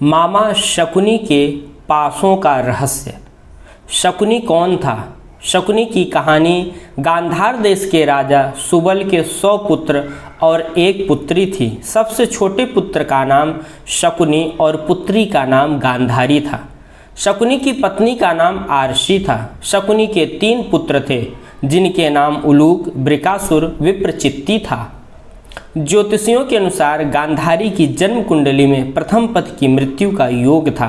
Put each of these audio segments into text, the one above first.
मामा शकुनी के पासों का रहस्य। शकुनी कौन था? शकुनी की कहानी गांधार देश के राजा सुबल के 100 पुत्र और एक पुत्री थी। सबसे छोटे पुत्र का नाम शकुनी और पुत्री का नाम गांधारी था। शकुनी की पत्नी का नाम आरशी था। शकुनी के 3 पुत्र थे जिनके नाम उलूक, बृकासुर, विप्रचित्ति था। ज्योतिषियों के अनुसार गांधारी की जन्म कुंडली में प्रथम पति की मृत्यु का योग था।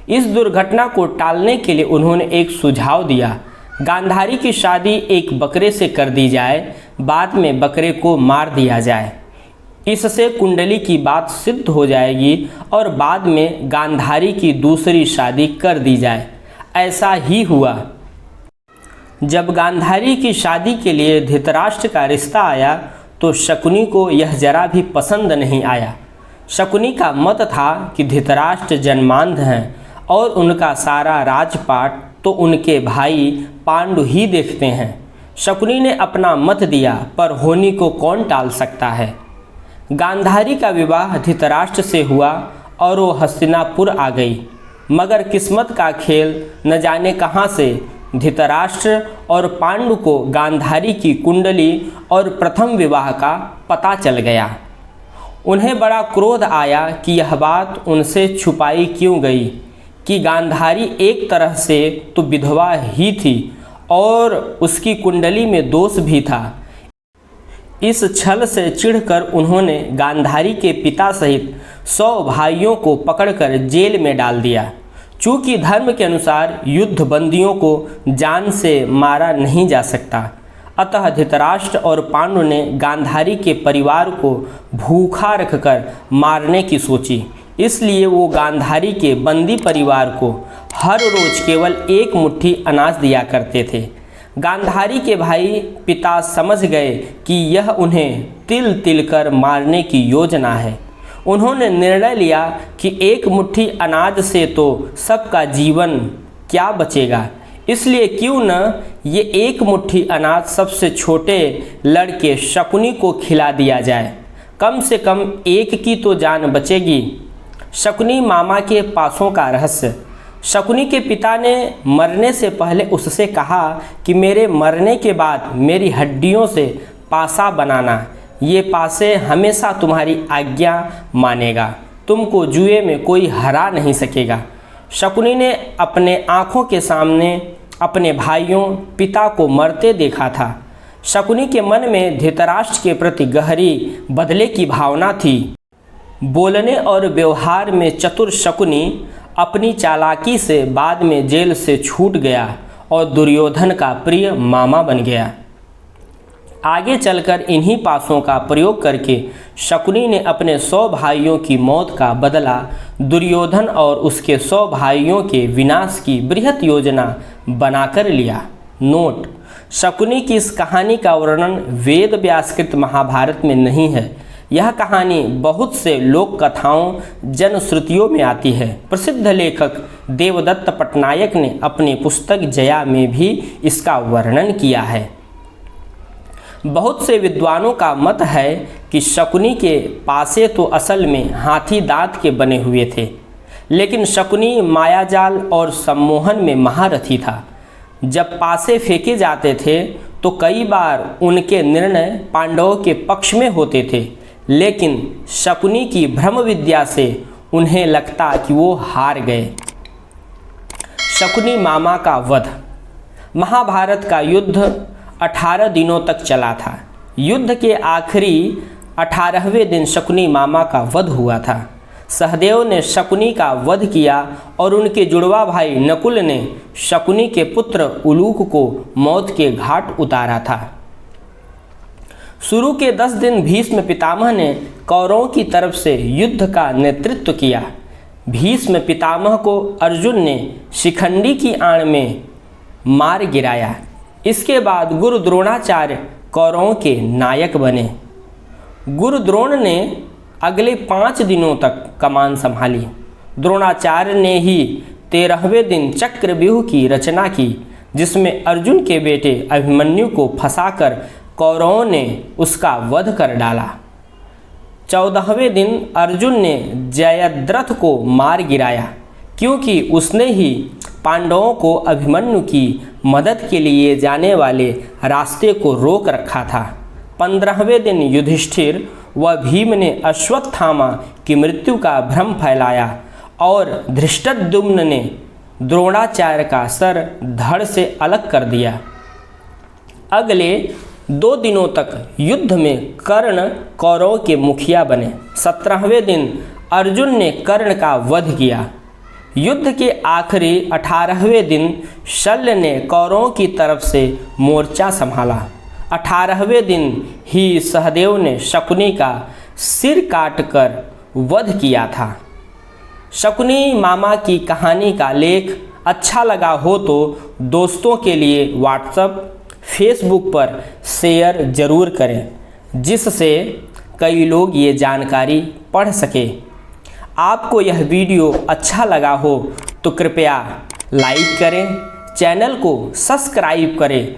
इस दुर्घटना को टालने के लिए उन्होंने एक सुझाव दिया। गांधारी की शादी एक बकरे से कर दी जाए, बाद में बकरे को मार दिया जाए। इससे कुंडली की बात सिद्ध हो जाएगी और बाद में गांधारी की दूसरी शादी कर दी जाए। ऐसा ही हुआ। जब गांधारी की शादी के लिए धृतराष्ट्र का रिश्ता आया तो शकुनी को यह जरा भी पसंद नहीं आया। शकुनी का मत था कि धृतराष्ट्र जन्मांध हैं और उनका सारा राजपाट तो उनके भाई पांडु ही देखते हैं। शकुनी ने अपना मत दिया, पर होनी को कौन टाल सकता है। गांधारी का विवाह धृतराष्ट्र से हुआ और वो हस्तिनापुर आ गई। मगर किस्मत का खेल न जाने कहाँ से धृतराष्ट्र और पांडु को गांधारी की कुंडली और प्रथम विवाह का पता चल गया। उन्हें बड़ा क्रोध आया कि यह बात उनसे छुपाई क्यों गई कि गांधारी एक तरह से तो विधवा ही थी और उसकी कुंडली में दोष भी था। इस छल से चिढ़कर उन्होंने गांधारी के पिता सहित 100 भाइयों को पकड़कर जेल में डाल दिया। चूँकि धर्म के अनुसार युद्ध बंदियों को जान से मारा नहीं जा सकता, अतः धृतराष्ट्र और पांडु ने गांधारी के परिवार को भूखा रखकर मारने की सोची। इसलिए वो गांधारी के बंदी परिवार को हर रोज केवल 1 मुट्ठी अनाज दिया करते थे। गांधारी के भाई पिता समझ गए कि यह उन्हें तिल तिल कर मारने की योजना है। उन्होंने निर्णय लिया कि 1 मुट्ठी अनाज से तो सबका जीवन क्या बचेगा, इसलिए क्यों न ये 1 मुट्ठी अनाज सबसे छोटे लड़के शकुनी को खिला दिया जाए। कम से कम एक की तो जान बचेगी। शकुनी मामा के पासों का रहस्य। शकुनी के पिता ने मरने से पहले उससे कहा कि मेरे मरने के बाद मेरी हड्डियों से पासा बनाना। ये पासे हमेशा तुम्हारी आज्ञा मानेगा। तुमको जुए में कोई हरा नहीं सकेगा। शकुनी ने अपने आँखों के सामने अपने भाइयों पिता को मरते देखा था। शकुनी के मन में धृतराष्ट्र के प्रति गहरी बदले की भावना थी। बोलने और व्यवहार में चतुर शकुनी अपनी चालाकी से बाद में जेल से छूट गया और दुर्योधन का प्रिय मामा बन गया। आगे चलकर इन्हीं पासों का प्रयोग करके शकुनी ने अपने 100 भाइयों की मौत का बदला दुर्योधन और उसके 100 भाइयों के विनाश की बृहत योजना बनाकर लिया। नोट: शकुनी की इस कहानी का वर्णन वेद व्यासकृत महाभारत में नहीं है। यह कहानी बहुत से लोक कथाओं जनश्रुतियों में आती है। प्रसिद्ध लेखक देवदत्त पटनायक ने अपनी पुस्तक जया में भी इसका वर्णन किया है। बहुत से विद्वानों का मत है कि शकुनी के पासे तो असल में हाथी दांत के बने हुए थे, लेकिन शकुनी मायाजाल और सम्मोहन में महारथी था। जब पासे फेंके जाते थे तो कई बार उनके निर्णय पांडवों के पक्ष में होते थे, लेकिन शकुनी की भ्रम विद्या से उन्हें लगता कि वो हार गए। शकुनी मामा का वध। महाभारत का युद्ध 18 दिनों तक चला था। युद्ध के आखिरी 18वें दिन शकुनी मामा का वध हुआ था। सहदेव ने शकुनी का वध किया और उनके जुड़वा भाई नकुल ने शकुनी के पुत्र उलूक को मौत के घाट उतारा था। शुरू के 10 दिन भीष्म पितामह ने कौरवों की तरफ से युद्ध का नेतृत्व किया। भीष्म पितामह को अर्जुन ने शिखंडी की आड़ में मार गिराया। इसके बाद गुरु द्रोणाचार्य कौरवों के नायक बने। गुरु द्रोण ने अगले 5 दिनों तक कमान संभाली। द्रोणाचार्य ने ही 13वें दिन चक्रव्यूह की रचना की, जिसमें अर्जुन के बेटे अभिमन्यु को फंसाकर कौरवों ने उसका वध कर डाला। 14वें दिन अर्जुन ने जयद्रथ को मार गिराया, क्योंकि उसने ही पांडवों को अभिमन्यु की मदद के लिए जाने वाले रास्ते को रोक रखा था। 15वें दिन युधिष्ठिर व भीम ने अश्वत्थामा की मृत्यु का भ्रम फैलाया और धृष्टद्युम्न ने द्रोणाचार्य का सर धड़ से अलग कर दिया। अगले 2 दिनों तक युद्ध में कर्ण कौरवों के मुखिया बने। 17वें दिन अर्जुन ने कर्ण का वध किया। युद्ध के आखिरी 18वें दिन शल्य ने कौरवों की तरफ से मोर्चा संभाला। 18वें दिन ही सहदेव ने शकुनी का सिर काटकर वध किया था। शकुनी मामा की कहानी का लेख अच्छा लगा हो तो दोस्तों के लिए व्हाट्सएप फेसबुक पर शेयर ज़रूर करें, जिससे कई लोग ये जानकारी पढ़ सके। आपको यह वीडियो अच्छा लगा हो तो कृपया लाइक करें, चैनल को सब्सक्राइब करें।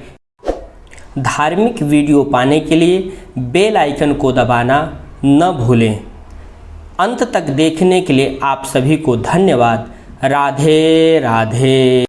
धार्मिक वीडियो पाने के लिए बेल आइकन को दबाना न भूलें। अंत तक देखने के लिए आप सभी को धन्यवाद। राधे राधे।